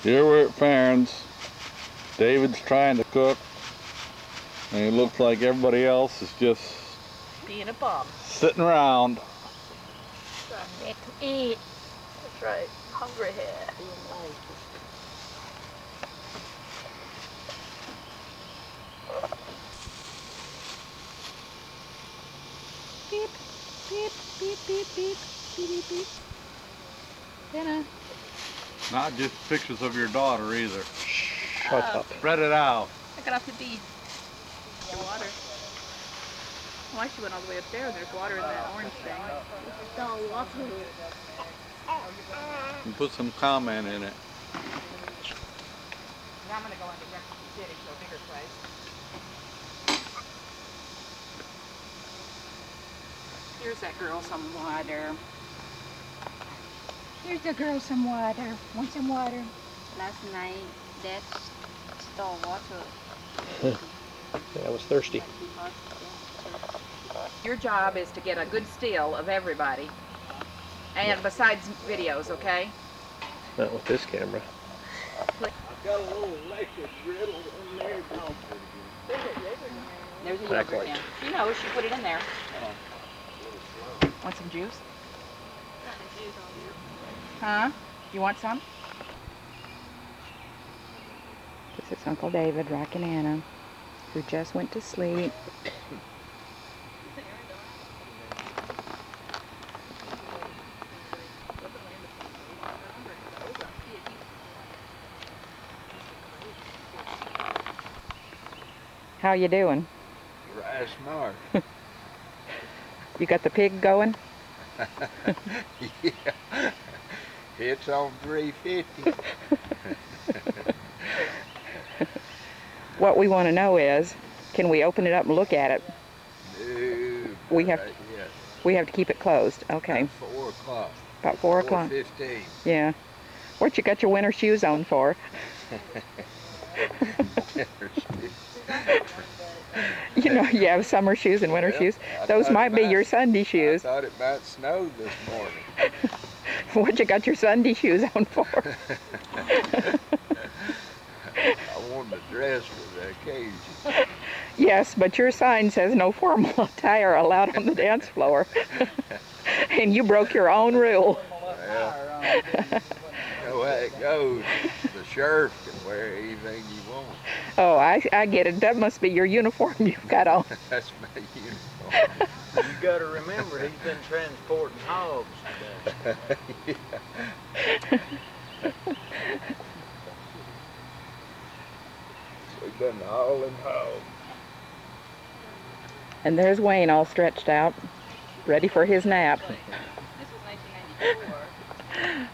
Here we're at Farron's. David's trying to cook, and it looks like everybody else is just being a bum. Sitting around. Something to eat. That's right. Hungry here. Beep, beep, beep, beep, beep, beep, beep, beep. Dinner. Not just pictures of your daughter either. Shut up. Spread it out. I got off the beach. The water. Why she went all the way up there? There's water in that orange thing. And put some comment in it. I'm gonna go into Mexico City to a bigger place. Here's that girl some water. Here's the girl some water. Want some water? Last night, Dad stole water. Yeah, I was thirsty. Your job is to get a good still of everybody. And besides videos, okay? Not with this camera. I've got a little electric griddle in there. There's a Backlight. yogurt now. She knows, she put it in there. Want some juice? Huh? You want some? This is Uncle David rocking Anna, who just went to sleep. How you doing? Right smart. You got the pig going? Yeah. It's on 350. What we want to know is, can we open it up and look at it? No, We have- right, yes. We have to keep it closed. Okay. 4 o'clock. About 4 o'clock. 4:15. Yeah. What you got your winter shoes on for? You know, you have summer shoes and winter Well, shoes. I Those thought it might be your might- Sunday I shoes. thought it might snow this morning. What you got your Sunday shoes on for? I wanted a dress for the occasion. Yes, but your sign says no formal attire allowed on the dance floor. And you broke your own rule. Well, you know how it goes. The sheriff can wear anything you want. Oh, I get it. That must be your uniform you've got on. That's my uniform. You got to remember, he's been transporting hogs today. Yeah. We've been hauling hogs. And there's Wayne all stretched out, ready for his nap. This was 1994.